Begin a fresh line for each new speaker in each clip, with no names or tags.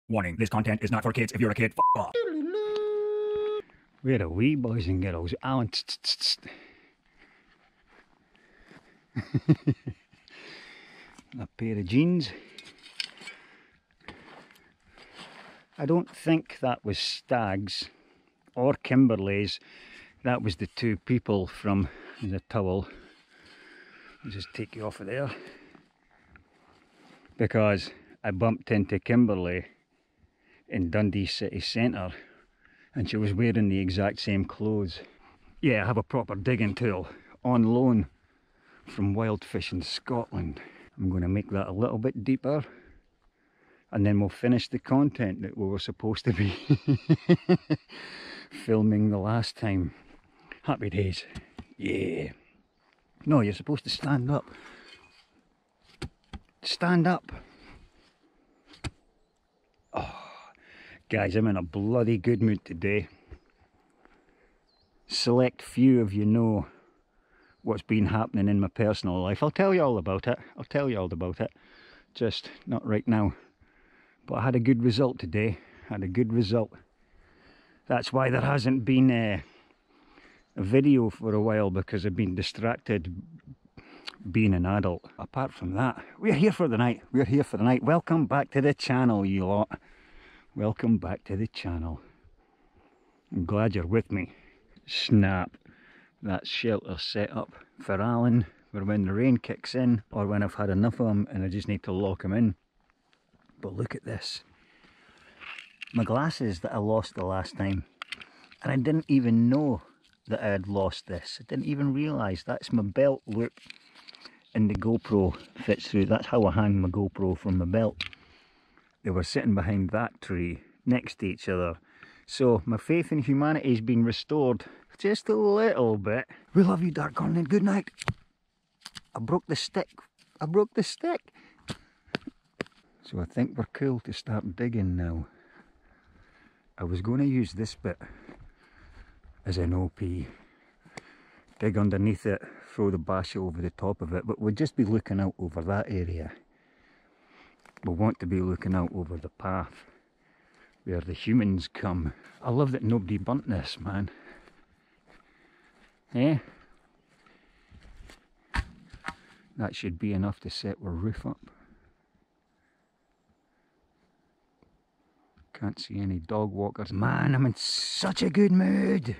Warning, this content is not for kids. If you're a kid, f off.
Where are we, boys and girls? Alan, a pair of jeans. I don't think that was Stag's or Kimberley's. That was the two people from the towel. I'll just take you off of there. Because I bumped into Kimberley in Dundee city centre and she was wearing the exact same clothes. Yeah, I have a proper digging tool on loan from Wild Fishing Scotland. I'm going to make that a little bit deeper and then we'll finish the content that we were supposed to be filming the last time. Happy days. Yeah. No, you're supposed to stand up. Stand up. Oh, guys, I'm in a bloody good mood today. Select few of you know what's been happening in my personal life. I'll tell you all about it. I'll tell you all about it. Just not right now. But I had a good result today. Had a good result. That's why there hasn't been a video for a while, because I've been distracted being an adult. Apart from that, we're here for the night. We're here for the night. Welcome back to the channel, you lot. Welcome back to the channel. I'm glad you're with me. Snap. That's shelter set up for Alan for when the rain kicks in or when I've had enough of him and I just need to lock him in. But look at this. My glasses that I lost the last time, and I didn't even know that I had lost this. I didn't even realise that's my belt loop, and the GoPro fits through. That's how I hang my GoPro from my belt. They were sitting behind that tree next to each other. So my faith in humanity has been restored just a little bit. We love you, Dark Content. Good night. I broke the stick. I broke the stick. So I think we're cool to start digging now. I was going to use this bit as an OP. Dig underneath it, throw the bash over the top of it, but we'll just be looking out over that area. We'll want to be looking out over the path where the humans come. I love that nobody burnt this, man. Eh? That should be enough to set our roof up. Can't see any dog walkers. Man, I'm in such a good mood.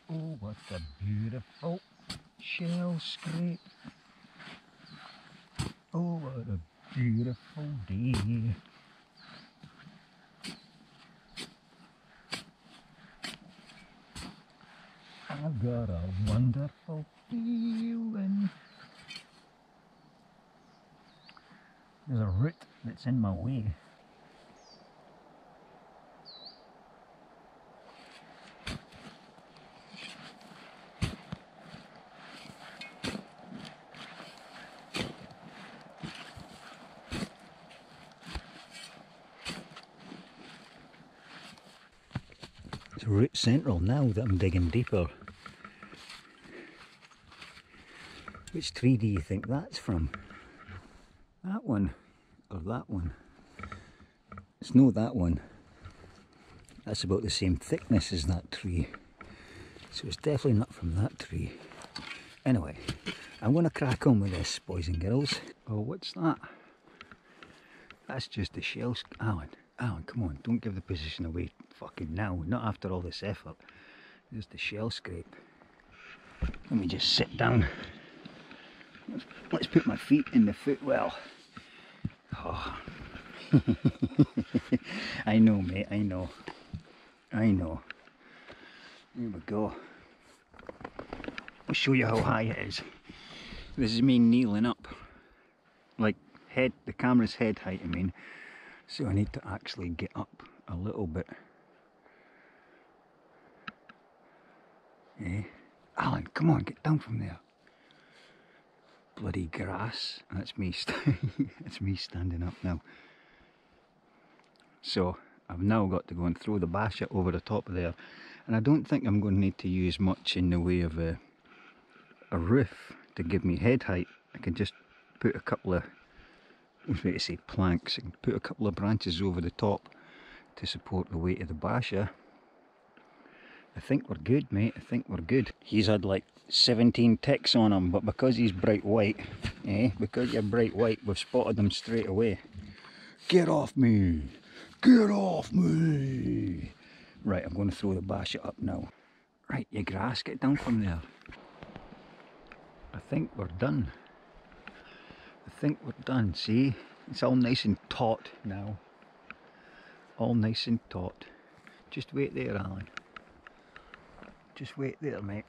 Oh, what a beautiful shell scrape. Oh, what a beautiful day. I've got a wonderful feeling. There's a root that's in my way. It's root central now that I'm digging deeper. Which tree do you think that's from? That one or that one? It's not that one. That's about the same thickness as that tree. So it's definitely not from that tree. Anyway, I'm going to crack on with this, boys and girls. Oh, what's that? That's just the shell. Alan, come on, don't give the position away fucking now. Not after all this effort. There's the shell scrape. Let me just sit down. Let's put my feet in the footwell. Oh. I know, mate, I know. I know. Here we go. I'll show you how high it is. This is me kneeling up. Like the camera's head height, I mean. So I need to actually get up a little bit. Eh? Alan, come on, get down from there. Bloody grass. That's me. That's me standing up now. So I've now got to go and throw the basha over the top of there, and I don't think I'm going to need to use much in the way of a roof to give me head height. I can just put a couple of, I was going to say planks, I can put a couple of branches over the top to support the weight of the basha. I think we're good, mate, I think we're good. He's had like 17 ticks on him, but because he's bright white, because you're bright white, we've spotted him straight away. Get off me! Get off me! Right, I'm going to throw the basha up now. Right, you grass, get down from there. I think we're done. I think we're done, see? It's all nice and taut now. All nice and taut. Just wait there, Alan. Just wait there, mate.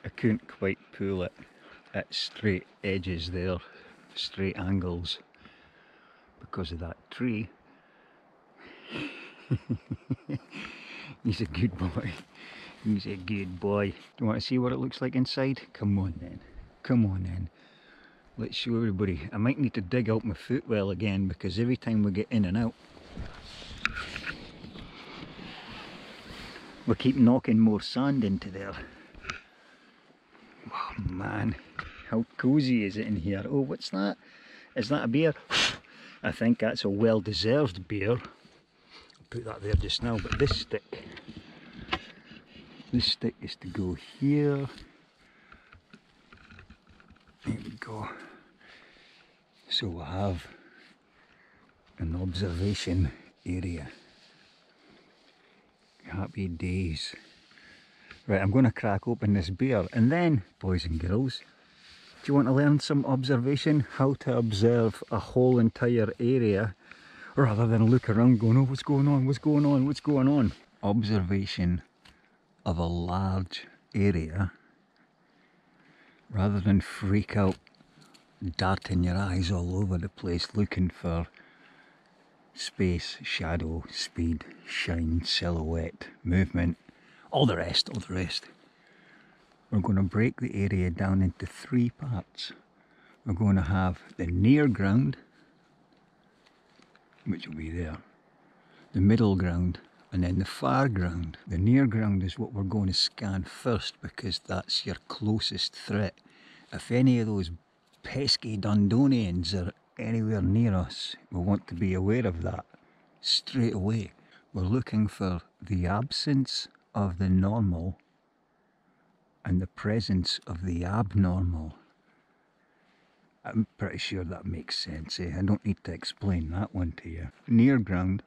I couldn't quite pull it at straight edges there, straight angles, because of that tree. He's a good boy. He's a good boy. Do you want to see what it looks like inside? Come on then. Come on then. Let's show everybody. I might need to dig out my footwell again, because every time we get in and out, we keep knocking more sand into there. Oh man, how cozy is it in here? Oh, what's that? Is that a beer? I think that's a well-deserved beer. I'll put that there just now, but this stick is to go here. There we go. So we'll have an observation area. Happy days. Right, I'm going to crack open this beer, and then, boys and girls, do you want to learn some observation? How to observe a whole entire area rather than look around going, oh, what's going on, what's going on, what's going on? Observation of a large area rather than freak out, darting your eyes all over the place looking for space, shadow, speed, shine, silhouette, movement, all the rest, all the rest. We're going to break the area down into 3 parts. We're going to have the near ground, which will be there, the middle ground, and then the far ground. The near ground is what we're going to scan first, because that's your closest threat. If any of those pesky Dundonians are anywhere near us, we want to be aware of that straight away. We're looking for the absence of the normal and the presence of the abnormal. I'm pretty sure that makes sense, I don't need to explain that one to you. Near ground,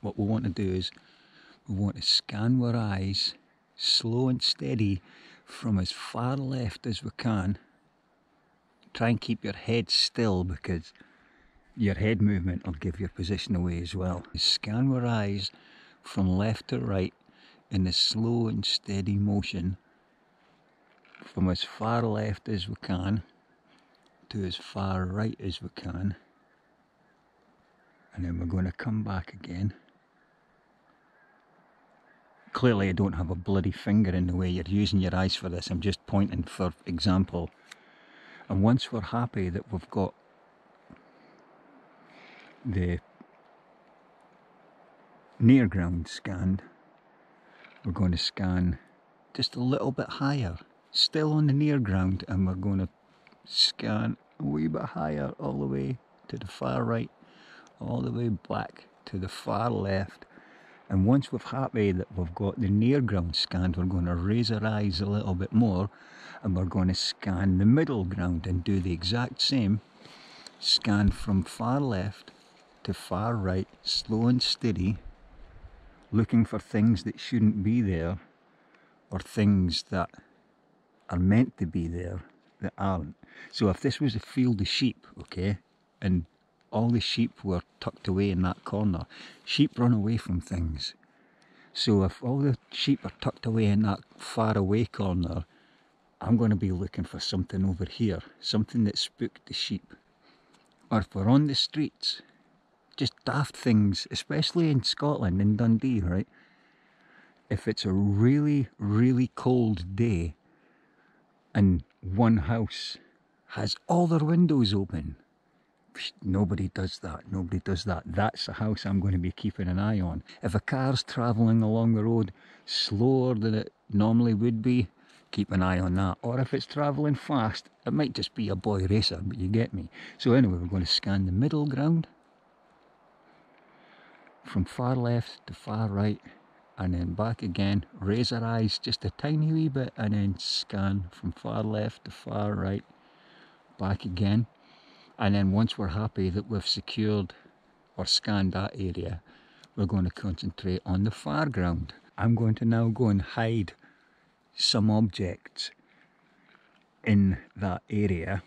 what we want to do is we want to scan our eyes slow and steady from as far left as we can. Try and keep your head still, because your head movement will give your position away as well. Scan our eyes from left to right in a slow and steady motion from as far left as we can to as far right as we can, and then we're going to come back again. Clearly I don't have a bloody finger in the way you're using your eyes for this, I'm just pointing for example. And once we're happy that we've got the near ground scanned, we're going to scan just a little bit higher, still on the near ground, and we're going to scan a wee bit higher all the way to the far right, all the way back to the far left. And once we're happy that we've got the near ground scanned, we're going to raise our eyes a little bit more, and we're going to scan the middle ground and do the exact same. Scan from far left to far right, slow and steady, looking for things that shouldn't be there, or things that are meant to be there that aren't. So if this was a field of sheep, okay, and all the sheep were tucked away in that corner, sheep run away from things. So if all the sheep are tucked away in that far away corner, I'm going to be looking for something over here, something that spooked the sheep. Or if we're on the streets, just daft things, especially in Scotland, in Dundee, right? if it's a really, really cold day and one house has all their windows open, nobody does that. Nobody does that. That's a house I'm going to be keeping an eye on. If a car's travelling along the road slower than it normally would be, keep an eye on that. Or if it's travelling fast, it might just be a boy racer, but you get me. So anyway, we're going to scan the middle ground from far left to far right, and then back again, raise our eyes just a tiny wee bit, and then scan from far left to far right, back again. And then once we're happy that we've secured or scanned that area, we're going to concentrate on the far ground. I'm going to now go and hide some objects in that area,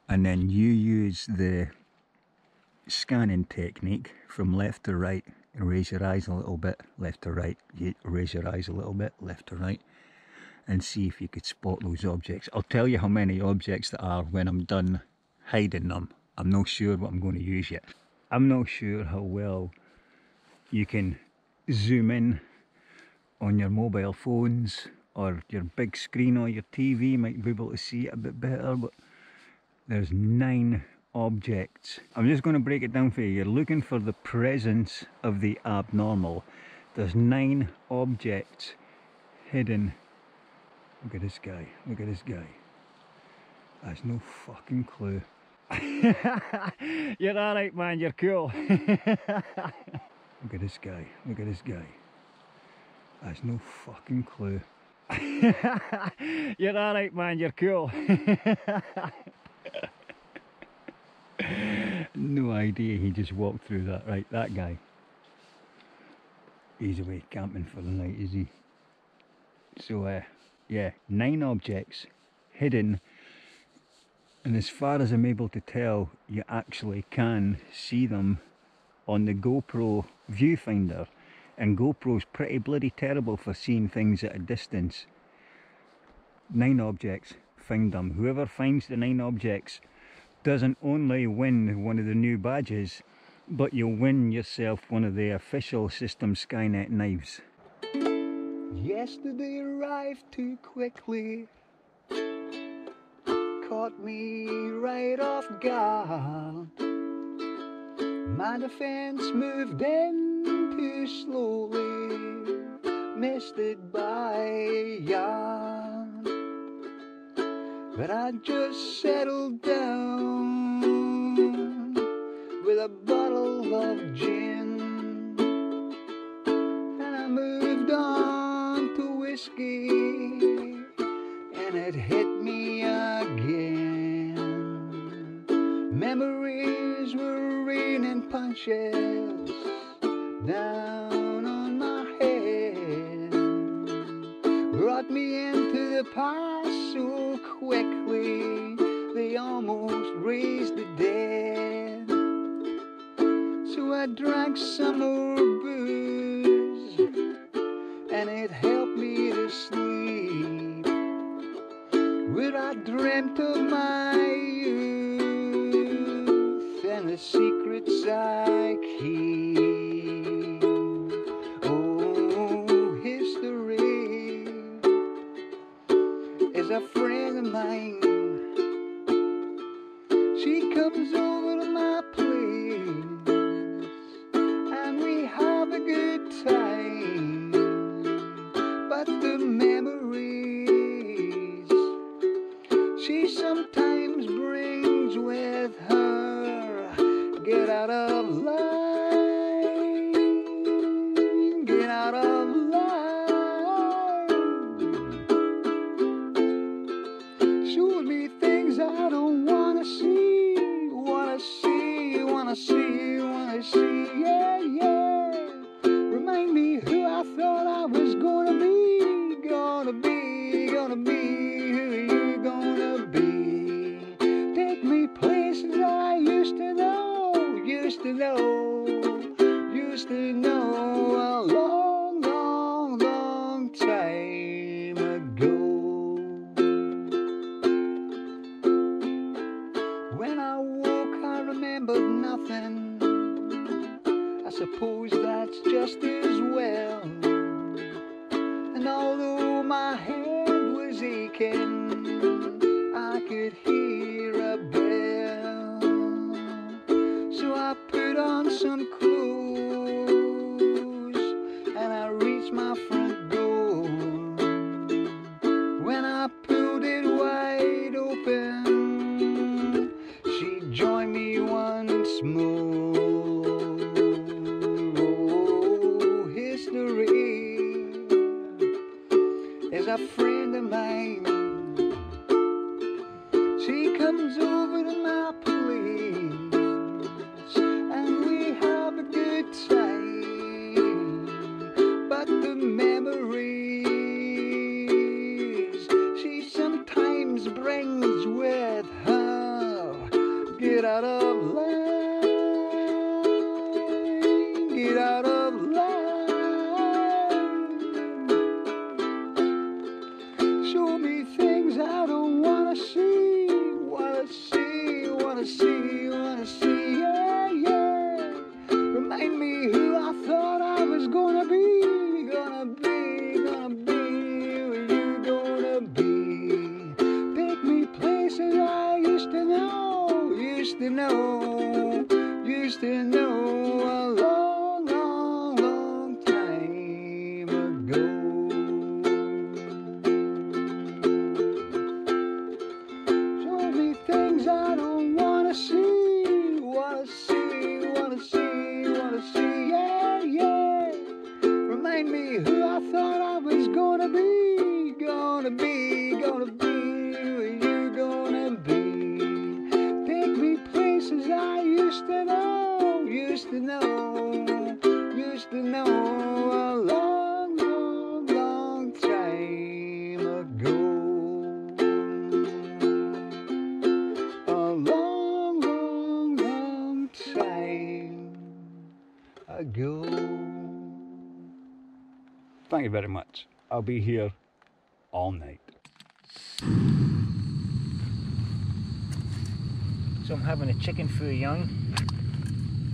and then you use the scanning technique from left to right, and raise your eyes a little bit, left to right, raise your eyes a little bit, left to right, and see if you could spot those objects. I'll tell you how many objects there are when I'm done hiding them. I'm not sure what I'm going to use yet. I'm not sure how well you can zoom in on your mobile phones or your big screen or your TV. You might be able to see it a bit better, but there's 9 objects. I'm just going to break it down for you. You're looking for the presence of the abnormal. There's 9 objects hidden. Look at this guy, look at this guy. That's no fucking clue. You're alright, man, you're cool. Look at this guy, look at this guy. That's no fucking clue. You're alright, man, you're cool. No idea he just walked through that. Right, that guy. He's away camping for the night, is he? So, yeah, 9 objects hidden. And as far as I'm able to tell, you actually can see them on the GoPro viewfinder. And GoPro's pretty bloody terrible for seeing things at a distance. 9 objects, found them. Whoever finds the 9 objects doesn't only win one of the new badges, but you'll win yourself one of the official System Skynet knives. Yesterday arrived too quickly, caught me right off guard. My defense moved in too slowly, missed it by a yard. But I just settled down with a bottle of gin, and I moved on to whiskey, and it hit me again. Memories were raining punches down on my head, brought me into the past so quickly, they almost raised the dead. So I drank some more booze, and it helped me to sleep, where I dreamt of my youth and the secrets I keep. Oh, history is a friend of mine. She comes over to my place, and we have a good time. But the memories she sometimes brings with her get out of line, get out of line. Showed me things I don't wanna see, wanna see, wanna see, wanna see, yeah, yeah. Remind me who I thought I was gonna be, my head was aching, I could hear a bell. So I put on some clothes and I reached my front door. When I pulled it wide open, she joined me once more. Oh, history is a friend of mine. She comes over to my place and we have a good time. But the memories she sometimes brings with her get out of line, get out of line. Show me things I don't wanna see, wanna see, wanna see, wanna see, yeah, yeah. Remind me who I thought I was gonna be, gonna be, gonna be, who you gonna be. Take me places I used to know, used to know, used to know a long, long, long time ago. Show me things I don't wanna see, wanna see, wanna see, wanna see, yeah, yeah. Remind me who I thought I was gonna be, gonna be, gonna be, who you gonna be. Take me places I used to know, used to know, used to know a long, long, long time ago. A long, long, long time ago. Thank you very much. I'll be here all night. So I'm having a chicken foo young.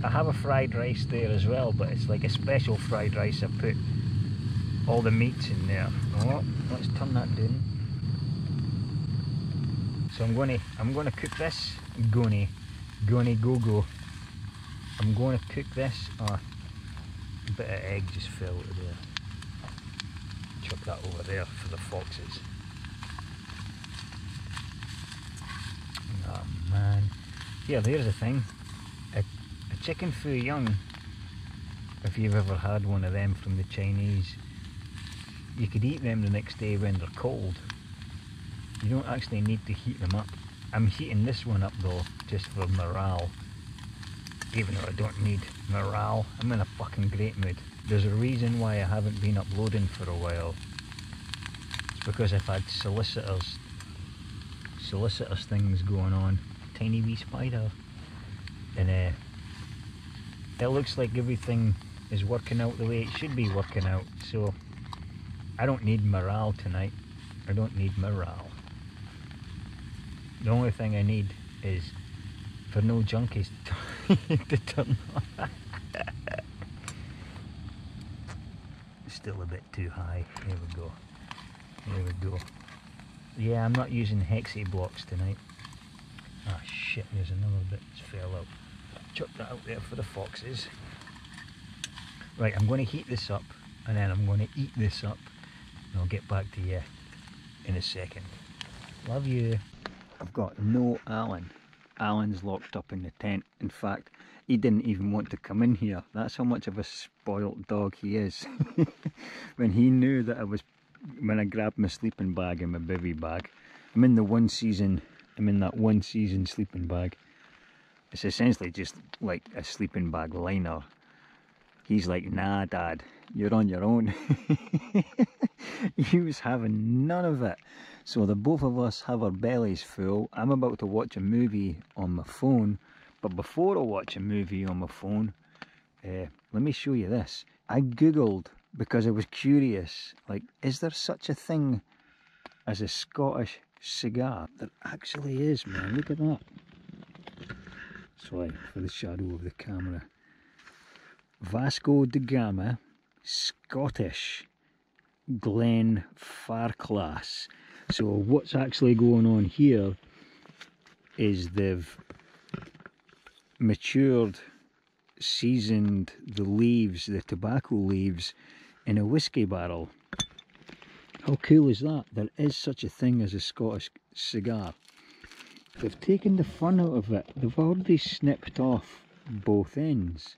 I have a fried rice there as well, but it's like a special fried rice. I put all the meats in there. Oh, let's turn that down. So I'm gonna cook this. Gonna go. I'm gonna cook this. Oh, a bit of egg just fell out of there. Chuck that over there for the foxes. Oh man. Yeah, there's the thing. A chicken foo young, if you've ever had one of them from the Chinese, you could eat them the next day when they're cold. You don't actually need to heat them up. I'm heating this one up though, just for morale. Even though I don't need morale, I'm in a fucking great mood. There's a reason why I haven't been uploading for a while. It's because I've had solicitors things going on. Tiny wee spider. And it looks like everything is working out the way it should be working out. So I don't need morale tonight. I don't need morale. The only thing I need is for no junkies to turn on. Still a bit too high. There we go. There we go. Yeah, I'm not using hexy blocks tonight. Ah shit, there's another bit that's fell out. Chuck that out there for the foxes. Right, I'm going to heat this up and then I'm going to eat this up and I'll get back to you in a second. Love you. I've got no Alan. Alan's locked up in the tent. In fact, he didn't even want to come in here. That's how much of a spoilt dog he is. When he knew that when I grabbed my sleeping bag and my bivvy bag, I'm in that one season sleeping bag. It's essentially just like a sleeping bag liner. He's like, nah dad, you're on your own. He was having none of it. So the both of us have our bellies full. I'm about to watch a movie on my phone, but before I watch a movie on my phone, let me show you this. I googled because I was curious, like, is there such a thing as a Scottish cigar? There actually is, man. Look at that. Sorry for the shadow of the camera. Vasco da Gama Scottish Glen Farclas. So what's actually going on here is they've matured, seasoned the leaves, the tobacco leaves, in a whiskey barrel. How cool is that? There is such a thing as a Scottish cigar. They've taken the fun out of it. They've already snipped off both ends.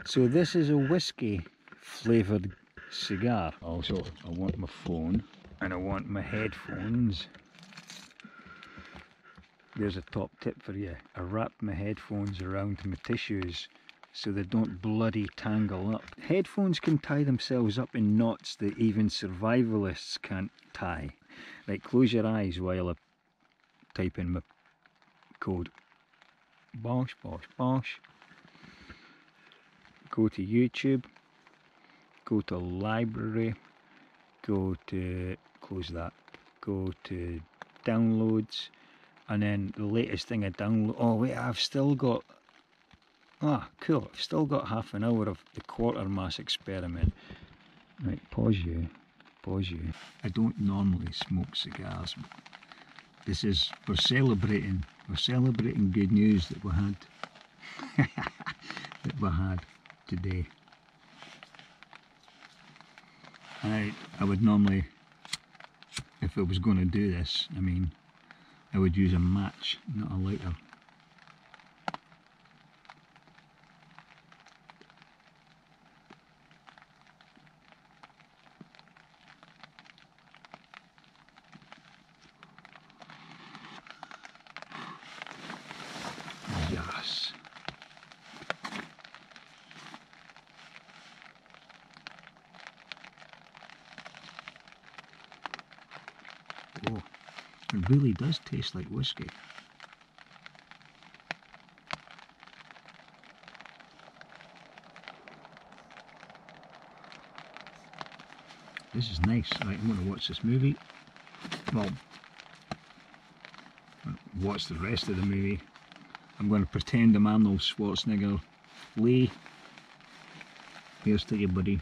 So this is a whiskey flavoured cigar. Also, I want my phone and I want my headphones. There's a top tip for you. I wrap my headphones around my tissues so they don't bloody tangle up. Headphones can tie themselves up in knots that even survivalists can't tie. Like, close your eyes while I type in my code. Bosh, bosh, bosh. Go to YouTube. Go to library. Go to, close that. Go to downloads. And then the latest thing I download. Oh wait, I've still got. Ah, cool. I've still got half an hour of the Quartermass experiment. Right, pause you. Pause you. I don't normally smoke cigars. This is, we're celebrating good news that we had. that we had today. I would normally, if I was going to do this, I mean, I would use a match, not a lighter. Yes. Oh, it really does taste like whiskey. This is nice. Right, I'm going to watch this movie. Well, watch the rest of the movie. I'm going to pretend I'm Arnold Schwarzenegger. Lee, here's to you, buddy.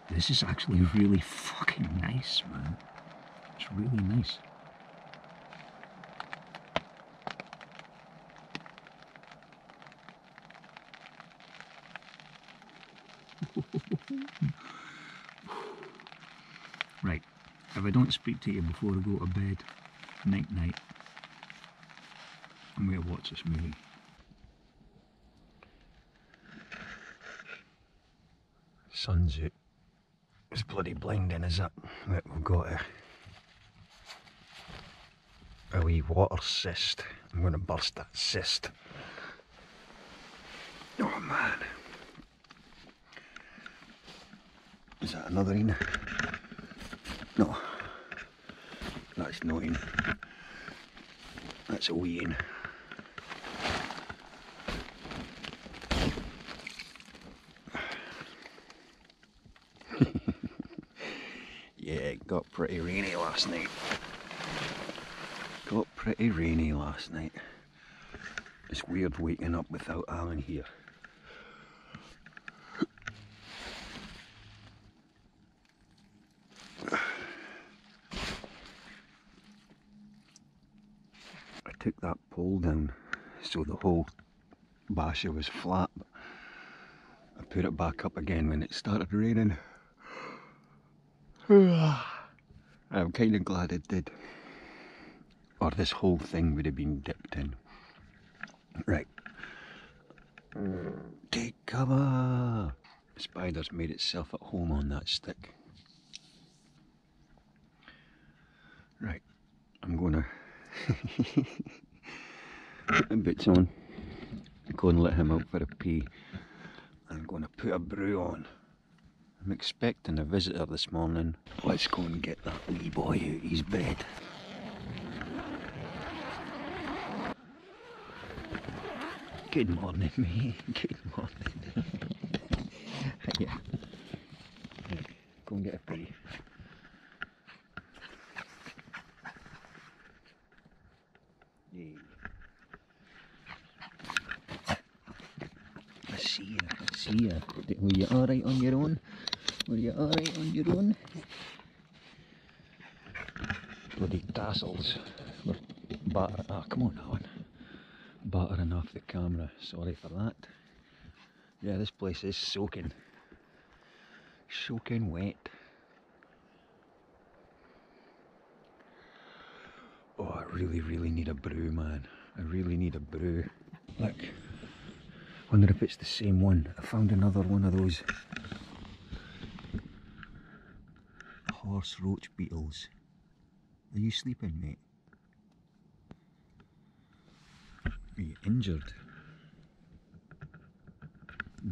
This is actually really fucking nice, man. It's really nice. Right, if I don't speak to you before I go to bed, night night, I'm going to watch this movie. Sun's out. It's bloody blinding, is it? Right, we've got a wee water cyst. I'm going to burst that cyst. Oh man. Is that another one? No. That's not one. That's a wee one. Yeah, it got pretty rainy last night. Got pretty rainy last night. It's weird waking up without Alan here. I took that pole down so the whole basher was flat, but I put it back up again when it started raining. I'm kind of glad it did, or this whole thing would have been dipped in. Right, take cover! The spider's made itself at home on that stick. Right, I'm gonna put my boots on, go and let him out for a pee. I'm gonna put a brew on. I'm expecting a visitor this morning. Let's go and get that wee boy out his bed. Good morning, mate. Good morning. Yeah. Right, go and get a pee. Yeah. I see you, I see you. Were you alright on your own? Were you alright on your own? Bloody tassels were come on Alan. Battering off the camera, sorry for that. Yeah, this place is soaking. Soaking wet. Oh, I really need a brew, man. I really need a brew. Look. Wonder if it's the same one. I found another one of those horse roach beetles. Are you sleeping, mate? Are you injured?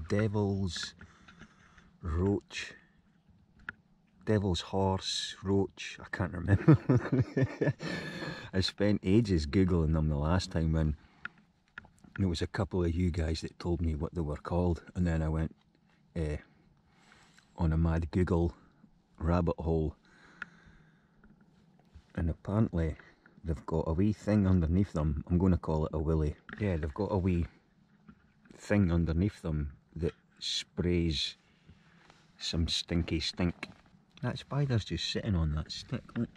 Devil's roach. Devil's horse roach. I can't remember. I spent ages googling them the last time when it was a couple of you guys that told me what they were called, and then I went on a mad Google rabbit hole, and apparently they've got a wee thing underneath them. I'm going to call it a willy. Yeah, they've got a wee thing underneath them that sprays some stinky stink. That spider's just sitting on that stick. Look.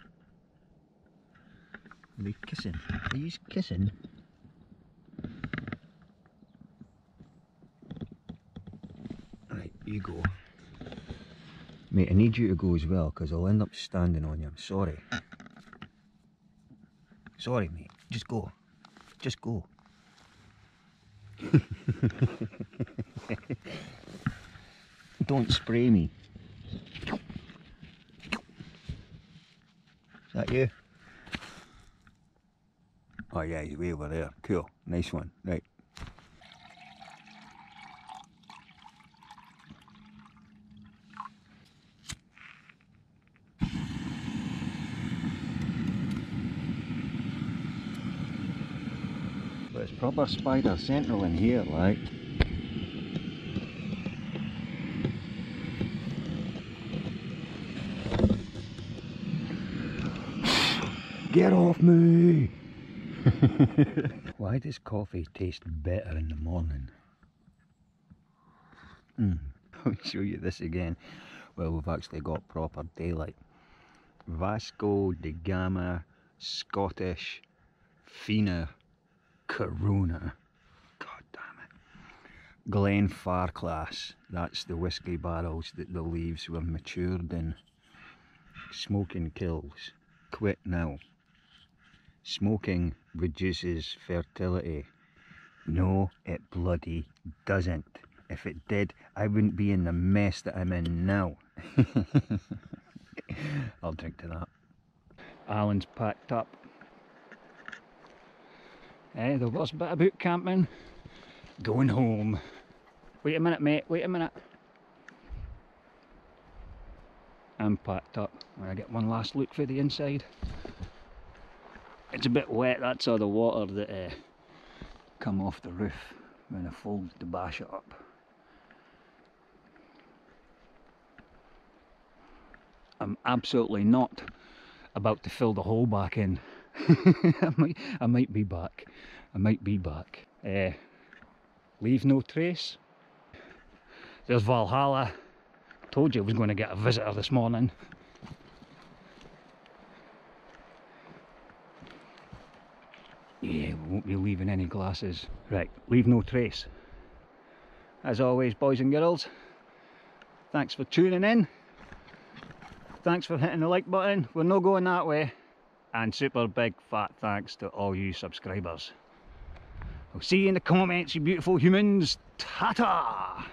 Are they kissing? Are you kissing? Right, you go. Mate, I need you to go as well, because I'll end up standing on you. I'm sorry. Sorry, mate. Just go. Just go. Don't spray me. Is that you? Oh yeah, he's way over there. Cool. Nice one. Right. But it's proper spider central in here, like. Get off me! Why does coffee taste better in the morning? I'll show you this again. Well, we've actually got proper daylight. Vasco da Gama Scottish Fina Corona. God damn it. Glenfarclas. That's the whiskey barrels that the leaves were matured in. Smoking kills. Quit now. Smoking reduces fertility. No, it bloody doesn't. If it did, I wouldn't be in the mess that I'm in now. I'll drink to that. Alan's packed up. The worst bit about camping, going home. Wait a minute, mate, wait a minute. I'm packed up. When I get one last look for the inside. It's a bit wet, that's all the water that come off the roof when I fold the bash it up. I'm absolutely not about to fill the hole back in. I might be back. I might be back. Leave no trace. There's Valhalla. Told you I was going to get a visitor this morning. Yeah, we won't be leaving any glasses. Right, leave no trace. As always, boys and girls, thanks for tuning in. Thanks for hitting the like button. We're not going that way. And super big fat thanks to all you subscribers. I'll see you in the comments, you beautiful humans. Ta-ta!